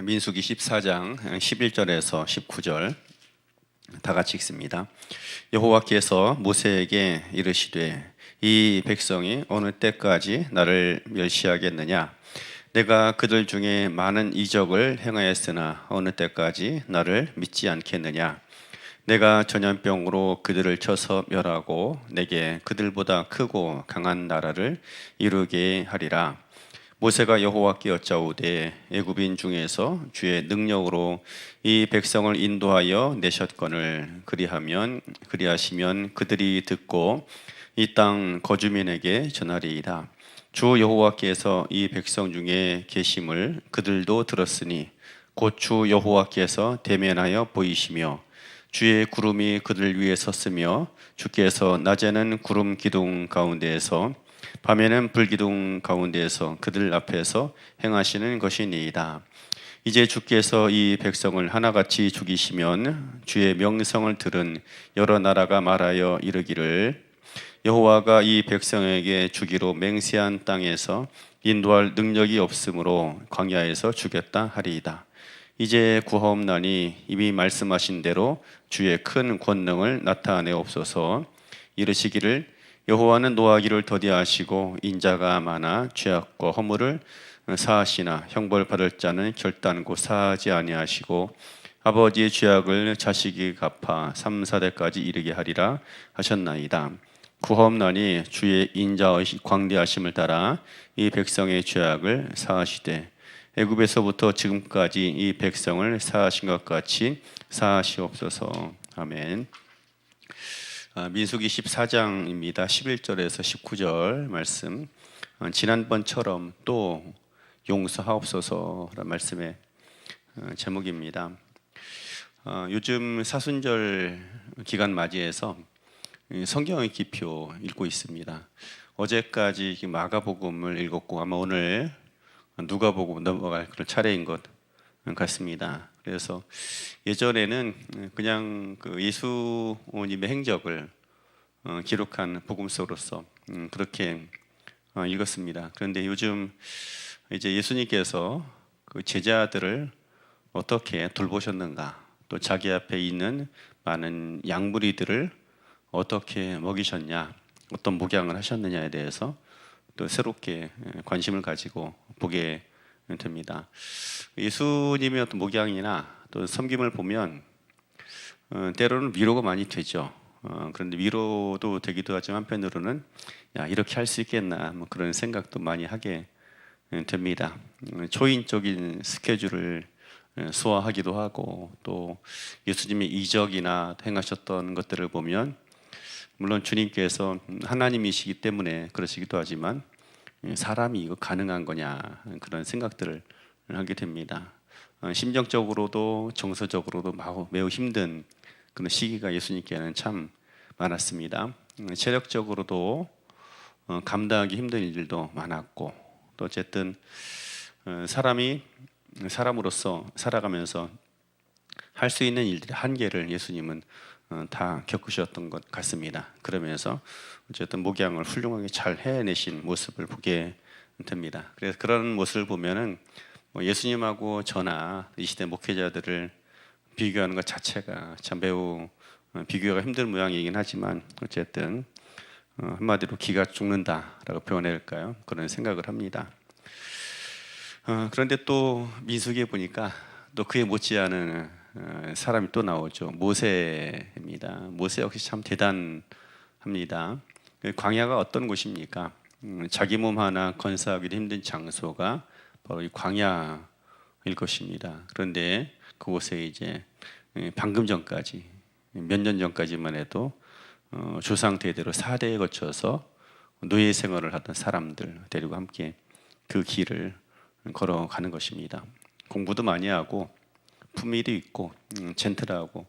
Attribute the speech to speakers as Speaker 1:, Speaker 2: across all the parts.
Speaker 1: 민수기 14장 11절에서 19절 다 같이 읽습니다. 여호와께서 모세에게 이르시되 이 백성이 어느 때까지 나를 멸시하겠느냐? 내가 그들 중에 많은 이적을 행하였으나 어느 때까지 나를 믿지 않겠느냐? 내가 전염병으로 그들을 쳐서 멸하고 내게 그들보다 크고 강한 나라를 이루게 하리라. 모세가 여호와께 여짜오되 애굽인 중에서 주의 능력으로 이 백성을 인도하여 내셨거늘 그리하시면 그들이 듣고 이 땅 거주민에게 전하리이다. 주 여호와께서 이 백성 중에 계심을 그들도 들었으니 곧 주 여호와께서 대면하여 보이시며 주의 구름이 그들 위에 섰으며 주께서 낮에는 구름 기둥 가운데에서 밤에는 불기둥 가운데에서 그들 앞에서 행하시는 것이니이다. 이제 주께서 이 백성을 하나같이 죽이시면 주의 명성을 들은 여러 나라가 말하여 이르기를 여호와가 이 백성에게 주기로 맹세한 땅에서 인도할 능력이 없으므로 광야에서 죽였다 하리이다. 이제 구하옵나니 이미 말씀하신 대로 주의 큰 권능을 나타내옵소서. 이르시기를 여호와는 노하기를 더디하시고 인자가 많아 죄악과 허물을 사하시나 형벌받을 자는 결단코 사하지 아니하시고 아버지의 죄악을 자식이 갚아 3, 4대까지 이르게 하리라 하셨나이다. 구하옵나니 주의 인자의 광대하심을 따라 이 백성의 죄악을 사하시되 애굽에서부터 지금까지 이 백성을 사하신 것 같이 사하시옵소서. 아멘. 민수기 14장입니다. 11절에서 19절 말씀. 지난번처럼 또 용서하옵소서라는 말씀의 제목입니다. 요즘 사순절 기간 맞이해서 성경의 기표 읽고 있습니다. 어제까지 마가복음을 읽었고 아마 오늘 누가복음 넘어갈 그런 차례인 것 같습니다. 그래서 예전에는 그냥 그 예수님의 행적을 기록한 복음서로서 그렇게 읽었습니다. 그런데 요즘 이제 예수님께서 그 제자들을 어떻게 돌보셨는가, 또 자기 앞에 있는 많은 양무리들을 어떻게 먹이셨냐, 어떤 목양을 하셨느냐에 대해서 또 새롭게 관심을 가지고 보게 됩니다. 예수님의 어떤 목양이나 또 섬김을 보면 때로는 위로가 많이 되죠. 그런데 위로도 되기도 하지만 한편으로는 야, 이렇게 할 수 있겠나 뭐 그런 생각도 많이 하게 됩니다. 초인적인 스케줄을 소화하기도 하고 또 예수님의 이적이나 행하셨던 것들을 보면 물론 주님께서 하나님이시기 때문에 그러시기도 하지만 사람이 이거 가능한 거냐 그런 생각들을 하게 됩니다. 심정적으로도 정서적으로도 매우 힘든 그런 시기가 예수님께는 참 많았습니다. 체력적으로도 감당하기 힘든 일들도 많았고 또 어쨌든 사람이 사람으로서 살아가면서 할 수 있는 일들의 한계를 예수님은 다 겪으셨던 것 같습니다. 그러면서 어쨌든 목양을 훌륭하게 잘 해내신 모습을 보게 됩니다. 그래서 그런 모습을 보면은 예수님하고 저나 이 시대 목회자들을 비교하는 것 자체가 참 매우 비교가 힘든 모양이긴 하지만 어쨌든 한마디로 기가 죽는다라고 표현할까요? 그런 생각을 합니다. 그런데 또 민수기에 보니까 또 그에 못지않은 사람이 또 나오죠. 모세입니다. 모세 역시 참 대단합니다. 광야가 어떤 곳입니까? 자기 몸 하나 건사하기도 힘든 장소가 바로 이 광야일 것입니다. 그런데 그곳에 이제 방금 전까지 몇 년 전까지만 해도 조상 대대로 4대에 거쳐서 노예 생활을 하던 사람들 데리고 함께 그 길을 걸어가는 것입니다. 공부도 많이 하고 품위도 있고 젠틀하고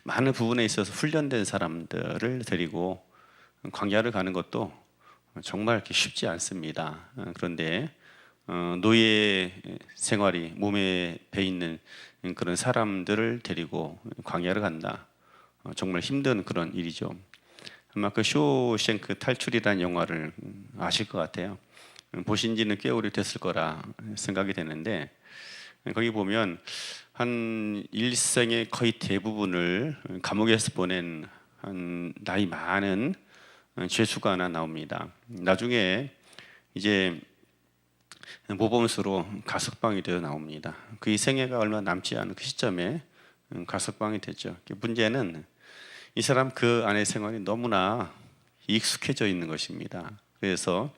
Speaker 1: 많은 부분에 있어서 훈련된 사람들을 데리고 광야를 가는 것도 정말 이렇게 쉽지 않습니다. 그런데 노예 생활이 몸에 배 있는 그런 사람들을 데리고 광야를 간다. 정말 힘든 그런 일이죠. 아마 그 쇼생크 탈출이라는 영화를 아실 것 같아요. 보신 지는 꽤 오래됐을 거라 생각이 되는데 거기 보면 한 일생의 거의 대부분을 감옥에서 보낸 한 나이 많은 죄수가 하나 나옵니다. 나중에 이제 모범수로 가석방이 되어 나옵니다. 그의 생애가 얼마 남지 않은 그 시점에 가석방이 됐죠. 문제는 이 사람 그 안의 생활이 너무나 익숙해져 있는 것입니다. 그래서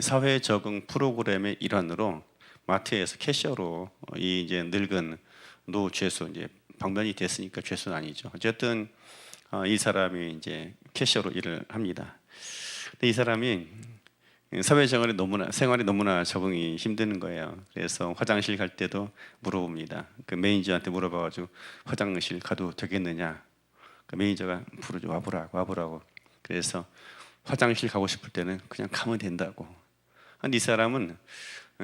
Speaker 1: 사회 적응 프로그램의 일환으로 마트에서 캐셔로 이 이제 늙은 노 죄수, 이제 방면이 됐으니까 죄수는 아니죠. 어쨌든 이 사람이 이제 캐셔로 일을 합니다. 근데 이 사람이 사회생활이 너무나 적응이 힘드는 거예요. 그래서 화장실 갈 때도 물어봅니다. 그 매니저한테 물어봐가지고 화장실 가도 되겠느냐. 그 매니저가 부르죠. 와보라고. 그래서 화장실 가고 싶을 때는 그냥 가면 된다고. 근데 이 사람은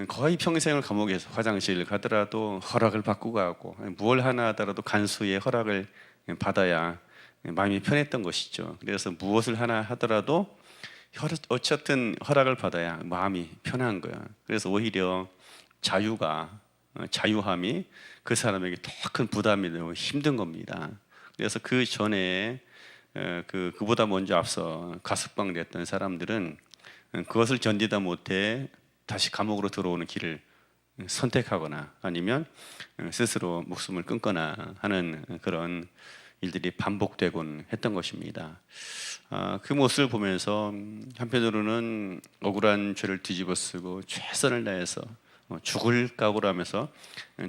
Speaker 1: 거의 평생을 감옥에서 화장실 가더라도 허락을 받고 가고, 뭘 하나 하더라도 간수의 허락을 받아야 마음이 편했던 것이죠. 그래서 무엇을 하나 하더라도 어쨌든 허락을 받아야 마음이 편한 거야. 그래서 오히려 자유함이 그 사람에게 더 큰 부담이 되고 힘든 겁니다. 그래서 그 전에 그보다 먼저 앞서 가석방 됐던 사람들은 그것을 견디다 못해 다시 감옥으로 들어오는 길을 선택하거나 아니면 스스로 목숨을 끊거나 하는 그런 일들이 반복되곤 했던 것입니다. 그 모습을 보면서 한편으로는 억울한 죄를 뒤집어쓰고 최선을 다해서 죽을 각오로 하면서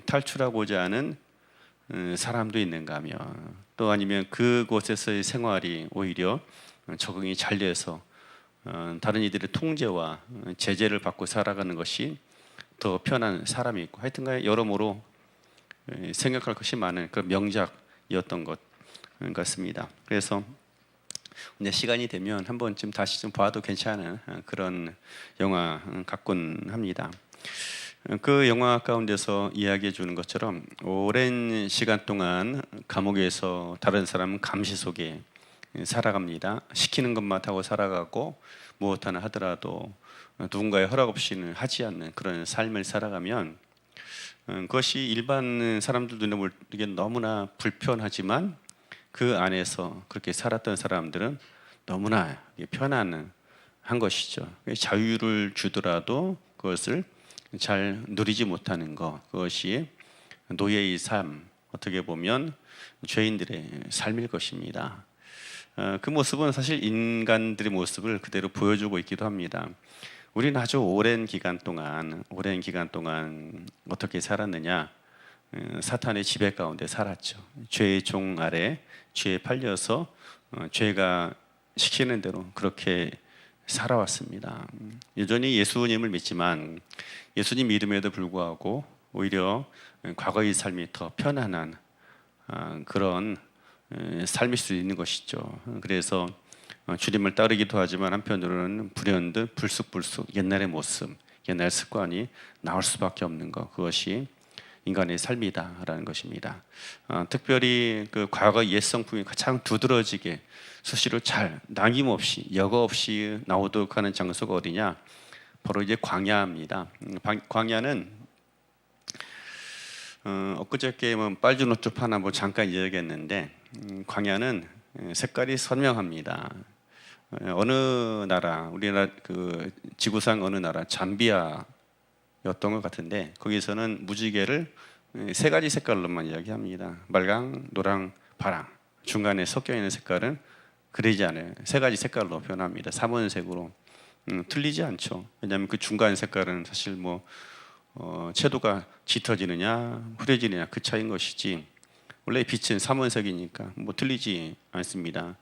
Speaker 1: 탈출하고자 하는 사람도 있는가 하며, 또 아니면 그곳에서의 생활이 오히려 적응이 잘 돼서 다른 이들의 통제와 제재를 받고 살아가는 것이 더 편한 사람이 있고, 하여튼간에 여러모로 생각할 것이 많은 그 명작이었던 것 같습니다. 그래서 이제 시간이 되면 한 번쯤 다시 좀 봐도 괜찮은 그런 영화 같곤 합니다. 그 영화 가운데서 이야기해 주는 것처럼 오랜 시간 동안 감옥에서 다른 사람은 감시 속에 살아갑니다. 시키는 것만 하고 살아가고 무엇 하나 하더라도 누군가의 허락 없이는 하지 않는 그런 삶을 살아가면 그것이 일반 사람들 눈에 보기엔 너무나 불편하지만 그 안에서 그렇게 살았던 사람들은 너무나 편안한 것이죠. 자유를 주더라도 그것을 잘 누리지 못하는 것, 그것이 노예의 삶, 어떻게 보면 죄인들의 삶일 것입니다. 그 모습은 사실 인간들의 모습을 그대로 보여주고 있기도 합니다. 우리는 아주 오랜 기간 동안 어떻게 살았느냐? 사탄의 지배 가운데 살았죠. 죄의 종 아래 죄에 팔려서 죄가 시키는 대로 그렇게 살아왔습니다. 여전히 예수님을 믿지만 예수님 믿음에도 불구하고 오히려 과거의 삶이 더 편안한 그런 삶일 수 있는 것이죠. 그래서 주님을 따르기도 하지만 한편으로는 불현듯 불쑥불쑥 옛날의 모습, 옛날 습관이 나올 수밖에 없는 것, 그것이 인간의 삶이다라는 것입니다. 특별히 그 과거 옛 성품이 가장 두드러지게 수시로 잘 남김없이 여과 없이 나오도록 하는 장소가 어디냐? 바로 이제 광야입니다. 광야는 엊그저께 빨주노초 하나 잠깐 이야기했는데 광야는 색깔이 선명합니다. 어느 나라, 우리나라 그 지구상 어느 나라 잠비아였던 것 같은데 거기서는 무지개를 세 가지 색깔로만 이야기합니다. 빨강, 노랑, 파랑. 중간에 섞여 있는 색깔은 그리지 않아요. 세 가지 색깔로 표현합니다. 삼원색으로. 틀리지 않죠. 왜냐하면 그 중간 색깔은 사실 채도가 짙어지느냐 흐려지느냐 그 차이인 것이지 원래 빛은 삼원색이니까 틀리지 않습니다.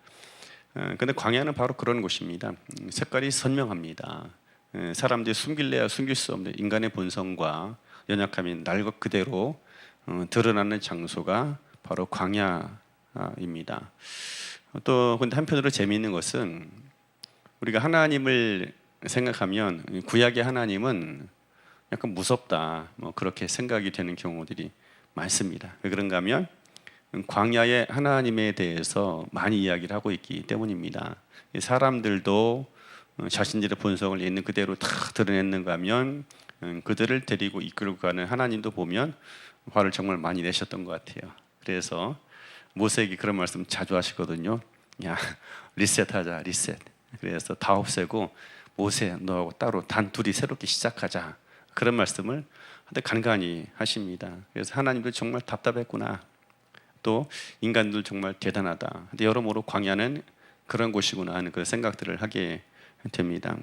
Speaker 1: 그런데 광야는 바로 그런 곳입니다. 색깔이 선명합니다. 사람들이 숨길래야 숨길 수 없는 인간의 본성과 연약함이 날 것 그대로 드러나는 장소가 바로 광야입니다. 또 근데 한편으로 재미있는 것은 우리가 하나님을 생각하면 구약의 하나님은 약간 무섭다 그렇게 생각이 되는 경우들이 많습니다. 왜 그런가 하면 광야의 하나님에 대해서 많이 이야기를 하고 있기 때문입니다. 사람들도 자신들의 본성을 있는 그대로 다 드러냈는가 하면 그들을 데리고 이끌고 가는 하나님도 보면 화를 정말 많이 내셨던 것 같아요. 그래서 모세에게 그런 말씀 자주 하시거든요. 야, 리셋하자, 리셋. 그래서 다 없애고 모세 너하고 따로 단둘이 새롭게 시작하자. 그런 말씀을 간간히 하십니다. 그래서 하나님도 정말 답답했구나. 또 인간들 정말 대단하다. 근데 여러모로 광야는 그런 곳이구나 하는 그 생각들을 하게 됩니다.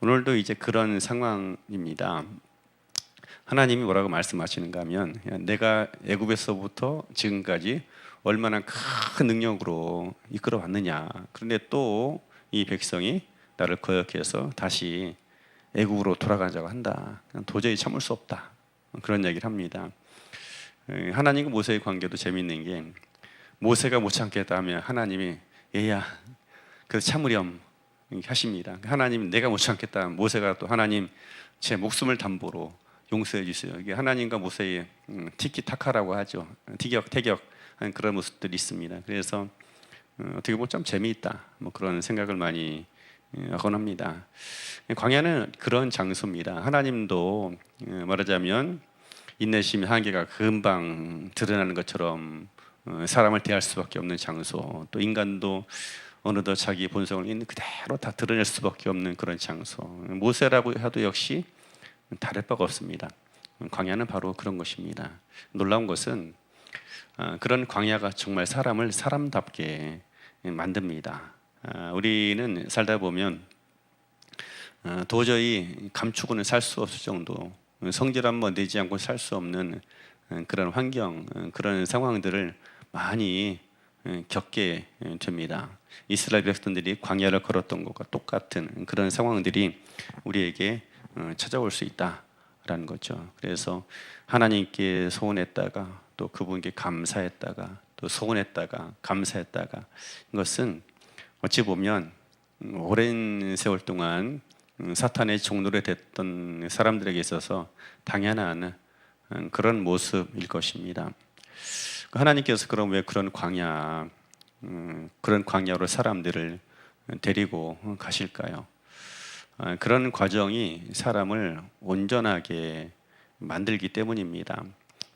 Speaker 1: 오늘도 이제 그런 상황입니다. 하나님이 뭐라고 말씀하시는가 하면 내가 애굽에서부터 지금까지 얼마나 큰 능력으로 이끌어 왔느냐. 그런데 또 이 백성이 나를 거역해서 다시 애굽으로 돌아가자고 한다. 도저히 참을 수 없다. 그런 얘기를 합니다. 하나님과 모세의 관계도 재밌는 게 모세가 못 참겠다 하면 하나님이 얘야 그 참으렴 하십니다. 하나님 내가 못 참겠다 하면 모세가 또 하나님 제 목숨을 담보로 용서해 주세요. 이게 하나님과 모세의 티키타카라고 하죠. 티격태격하는 그런 모습들이 있습니다. 그래서 어떻게 보면 좀 재미있다 뭐 그런 생각을 많이 하곤 합니다. 광야는 그런 장소입니다. 하나님도 말하자면 인내심의 한계가 금방 드러나는 것처럼 사람을 대할 수밖에 없는 장소, 또 인간도 어느덧 자기 본성을 있는 그대로 다 드러낼 수밖에 없는 그런 장소. 모세라고 해도 역시 다를 바가 없습니다. 광야는 바로 그런 것입니다. 놀라운 것은 그런 광야가 정말 사람을 사람답게 만듭니다. 우리는 살다 보면 도저히 감추고는 살 수 없을 정도 성질 한번 내지 않고 살 수 없는 그런 환경, 그런 상황들을 많이 겪게 됩니다. 이스라엘 백성들이 광야를 걸었던 것과 똑같은 그런 상황들이 우리에게 찾아올 수 있다라는 거죠. 그래서 하나님께 소원했다가 또 그분께 감사했다가 또 소원했다가 감사했다가 이것은 어찌 보면 오랜 세월 동안 사탄의 종노래 됐던 사람들에게 있어서 당연한 그런 모습일 것입니다. 하나님께서 그럼 왜 그런 광야로 사람들을 데리고 가실까요? 그런 과정이 사람을 온전하게 만들기 때문입니다.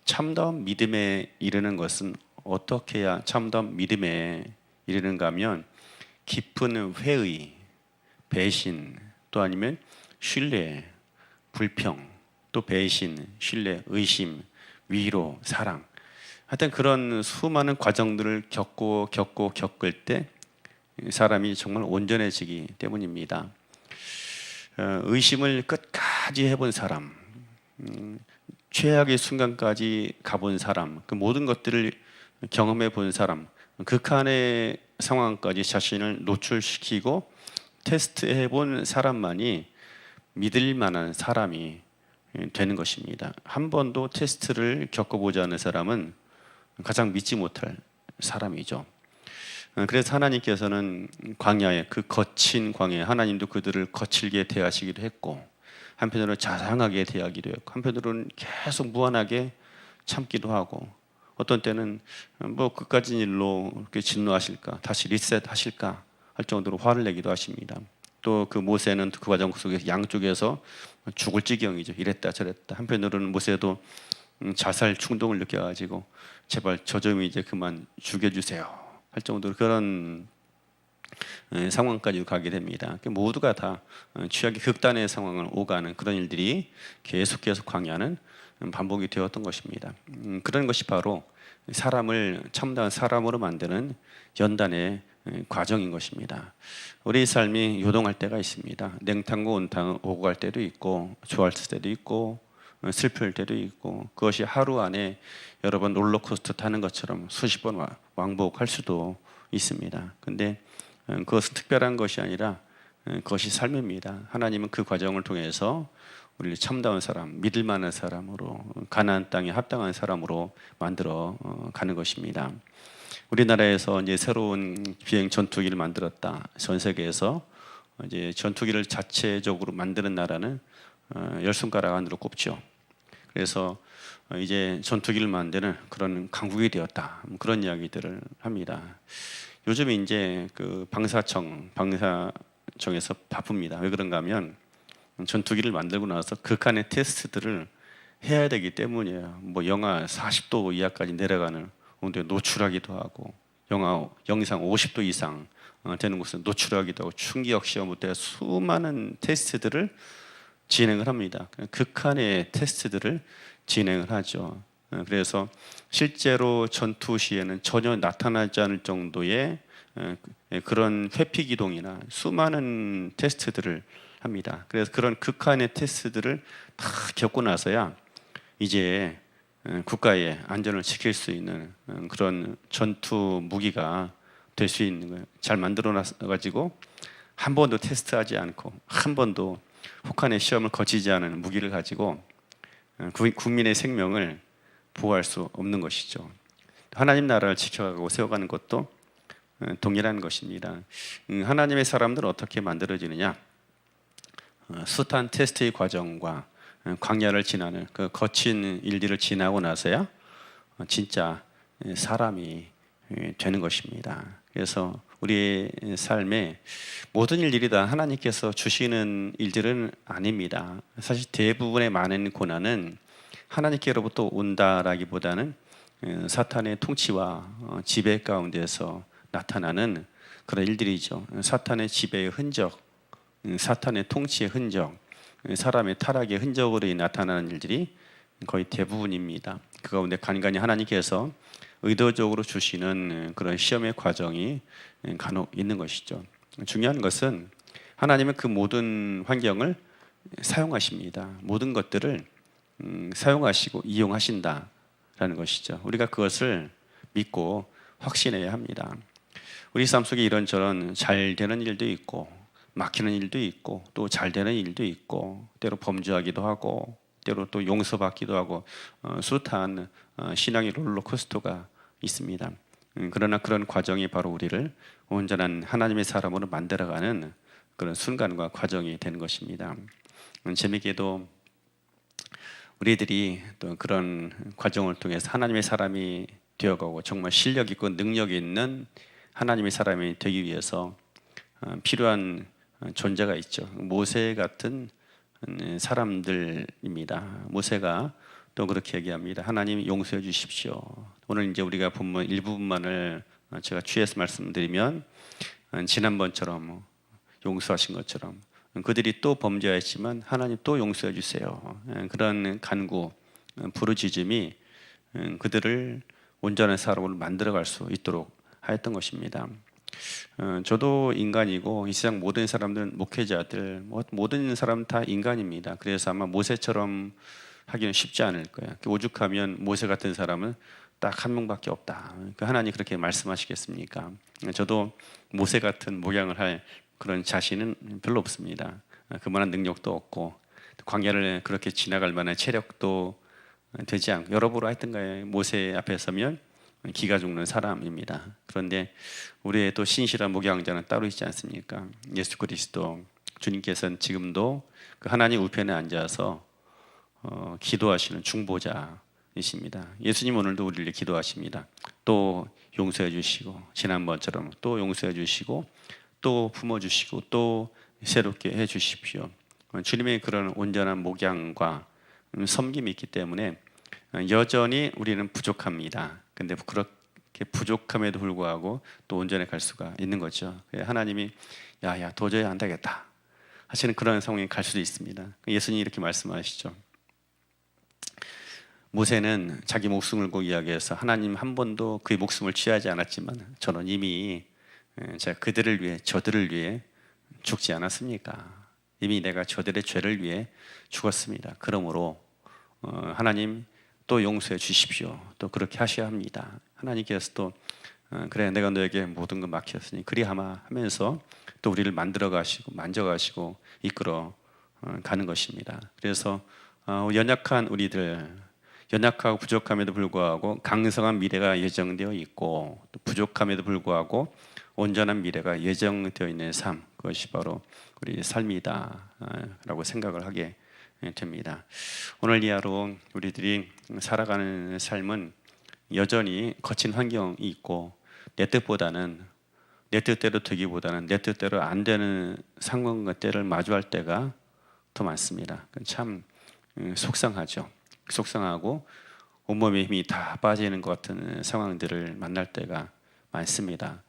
Speaker 1: 참다운 믿음에 이르는 것은 어떻게 해야 참다운 믿음에 이르는가 하면 깊은 회의, 배신, 또 아니면 신뢰, 불평, 또 배신, 신뢰, 의심, 위로, 사랑. 하여튼 그런 수많은 과정들을 겪을 때 사람이 정말 온전해지기 때문입니다. 의심을 끝까지 해본 사람, 최악의 순간까지 가본 사람, 그 모든 것들을 경험해 본 사람, 극한의 상황까지 자신을 노출시키고 테스트해 본 사람만이 믿을 만한 사람이 되는 것입니다. 한 번도 테스트를 겪어보지 않은 사람은 가장 믿지 못할 사람이죠. 그래서 하나님께서는 광야에 그 거친 광야에 하나님도 그들을 거칠게 대하시기도 했고 한편으로는 자상하게 대하기도 했고 한편으로는 계속 무한하게 참기도 하고 어떤 때는 뭐 그까진 일로 그렇게 진노하실까 다시 리셋하실까 할 정도로 화를 내기도 하십니다. 또 그 모세는 그 과정 속에서 양쪽에서 죽을 지경이죠. 이랬다 저랬다. 한편으로는 모세도 자살 충동을 느껴가지고 제발 저 좀 이제 그만 죽여주세요 할 정도로 그런 상황까지 가게 됩니다. 모두가 다 취하기 극단의 상황을 오가는 그런 일들이 계속 광야는 반복이 되었던 것입니다. 그런 것이 바로 사람을 참다운 사람으로 만드는 연단의 과정인 것입니다. 우리 삶이 요동할 때가 있습니다. 냉탕과 온탕 오고 갈 때도 있고 좋아할 때도 있고 슬플 때도 있고 그것이 하루 안에 여러 번 롤러코스터 타는 것처럼 수십 번 왕복할 수도 있습니다. 근데 그것은 특별한 것이 아니라 그것이 삶입니다. 하나님은 그 과정을 통해서 우리를 참다운 사람, 믿을 만한 사람으로 가나안 땅에 합당한 사람으로 만들어 가는 것입니다. 우리나라에서 이제 새로운 비행 전투기를 만들었다. 전 세계에서 이제 전투기를 자체적으로 만드는 나라는 10손가락 안으로 꼽죠. 그래서 이제 전투기를 만드는 그런 강국이 되었다. 그런 이야기들을 합니다. 요즘 이제 그 방사청에서 바쁩니다. 왜 그런가 하면 전투기를 만들고 나서 극한의 테스트들을 해야 되기 때문이에요. 뭐 영하 40도 이하까지 내려가는 온도에 노출하기도 하고, 영상 50도 이상 되는 곳은 노출하기도 하고, 충격 시험을 때 수많은 테스트들을 진행을 합니다. 극한의 테스트들을 진행을 하죠. 그래서 실제로 전투 시에는 전혀 나타나지 않을 정도의 그런 회피 기동이나 수많은 테스트들을 합니다. 그래서 그런 극한의 테스트들을 다 겪고 나서야 이제 국가의 안전을 지킬 수 있는 그런 전투 무기가 될 수 있는 거예요. 잘 만들어 놔가지고 한 번도 테스트하지 않고 한 번도 혹한의 시험을 거치지 않은 무기를 가지고 국민의 생명을 보호할 수 없는 것이죠. 하나님 나라를 지켜가고 세워가는 것도 동일한 것입니다. 하나님의 사람들은 어떻게 만들어지느냐? 숱한 테스트의 과정과 광야를 지나는 그 거친 일들을 지나고 나서야 진짜 사람이 되는 것입니다. 그래서 우리의 삶에 모든 일들이 다 하나님께서 주시는 일들은 아닙니다. 사실 대부분의 많은 고난은 하나님께로부터 온다라기보다는 사탄의 통치와 지배 가운데서 나타나는 그런 일들이죠. 사탄의 지배의 흔적, 사탄의 통치의 흔적, 사람의 타락의 흔적으로 나타나는 일들이 거의 대부분입니다. 그 가운데 간간히 하나님께서 의도적으로 주시는 그런 시험의 과정이 간혹 있는 것이죠. 중요한 것은 하나님은 그 모든 환경을 사용하십니다. 모든 것들을 사용하시고 이용하신다라는 것이죠. 우리가 그것을 믿고 확신해야 합니다. 우리 삶 속에 이런저런 잘 되는 일도 있고 막히는 일도 있고 또 잘 되는 일도 있고 때로 범죄하기도 하고 때로 또 용서받기도 하고 숱한 신앙의 롤러코스터가 있습니다. 그러나 그런 과정이 바로 우리를 온전한 하나님의 사람으로 만들어가는 그런 순간과 과정이 되는 것입니다. 재미있게도 우리들이 또 그런 과정을 통해서 하나님의 사람이 되어가고 정말 실력 있고 능력 있는 하나님의 사람이 되기 위해서 필요한 존재가 있죠. 모세 같은 사람들입니다. 모세가 또 그렇게 얘기합니다. 하나님 용서해 주십시오. 오늘 이제 우리가 본문 일부분만을 제가 취해서 말씀드리면 지난번처럼 용서하신 것처럼 그들이 또 범죄했지만 하나님 또 용서해 주세요. 그런 간구, 부르짖음이 그들을 온전한 사람으로 만들어갈 수 있도록 하였던 것입니다. 저도 인간이고 이 세상 모든 사람들은 목회자들 모든 사람 다 인간입니다. 그래서 아마 모세처럼 하기는 쉽지 않을 거예요. 오죽하면 모세 같은 사람은 딱 한 명밖에 없다. 하나님 그렇게 말씀하시겠습니까? 저도 모세 같은 모양을 할 그런 자신은 별로 없습니다. 그만한 능력도 없고 광야를 그렇게 지나갈 만한 체력도 되지 않고 여러모로 하여튼간에 모세 앞에 서면 기가 죽는 사람입니다. 그런데 우리의 또 신실한 목양자는 따로 있지 않습니까? 예수 그리스도 주님께서는 지금도 그 하나님 우편에 앉아서 기도하시는 중보자이십니다. 예수님 오늘도 우리를 기도하십니다. 또 용서해 주시고 지난번처럼 또 용서해 주시고 또 품어주시고 또 새롭게 해 주십시오. 주님의 그런 온전한 목양과 섬김이 있기 때문에 여전히 우리는 부족합니다. 근데 그렇게 부족함에도 불구하고 또 온전해 갈 수가 있는 거죠. 하나님이 야야 도저히 안 되겠다 하시는 그런 상황에 갈 수도 있습니다. 예수님이 이렇게 말씀하시죠. 모세는 자기 목숨을 걸고 이야기해서 하나님 한 번도 그의 목숨을 취하지 않았지만 저는 이미 제가 그들을 위해 저들을 위해 죽지 않았습니까? 이미 내가 저들의 죄를 위해 죽었습니다. 그러므로 하나님 또 용서해 주십시오. 또 그렇게 하셔야 합니다. 하나님께서 또 그래 내가 너에게 모든 걸 맡겼으니 그리하마 하면서 또 우리를 만들어 가시고 만져 가시고 이끌어 가는 것입니다. 그래서 연약한 우리들 연약하고 부족함에도 불구하고 강성한 미래가 예정되어 있고 또 부족함에도 불구하고 온전한 미래가 예정되어 있는 삶 그것이 바로 우리 삶이다 라고 생각을 하게 됩니다. 오늘 이 하루 우리들이 살아가는 삶은 여전히 거친 환경이 있고 내 뜻보다는 내 뜻대로 되기보다는 내 뜻대로 안 되는 상황과 때를 마주할 때가 더 많습니다. 참 속상하죠. 속상하고 온몸에 힘이 다 빠지는 것 같은 상황들을 만날 때가 많습니다.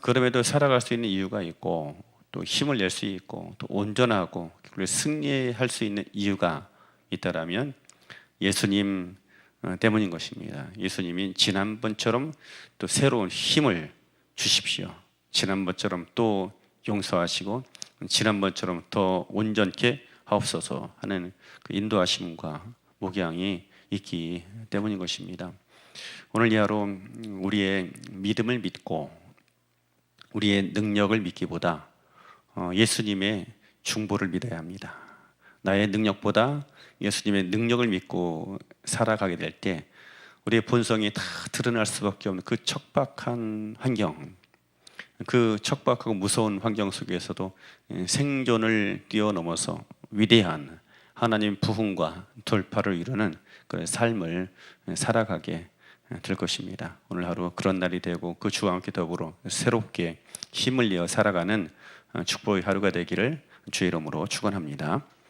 Speaker 1: 그럼에도 살아갈 수 있는 이유가 있고 또 힘을 낼 수 있고 또 온전하고 그리고 승리할 수 있는 이유가 있다라면 예수님 때문인 것입니다. 예수님이 지난번처럼 또 새로운 힘을 주십시오. 지난번처럼 또 용서하시고 지난번처럼 더 온전케 하옵소서 하는 그 인도하심과 목양이 있기 때문인 것입니다. 오늘 이 하루 우리의 믿음을 믿고 우리의 능력을 믿기보다 예수님의 중보를 믿어야 합니다. 나의 능력보다 예수님의 능력을 믿고 살아가게 될 때 우리의 본성이 다 드러날 수밖에 없는 그 척박한 환경, 그 척박하고 무서운 환경 속에서도 생존을 뛰어넘어서 위대한 하나님 부흥과 돌파를 이루는 그 삶을 살아가게 될 것입니다. 오늘 하루 그런 날이 되고 그 주와 함께 더불어 새롭게 힘을 내어 살아가는 축복의 하루가 되기를 주의 이름으로 축원합니다.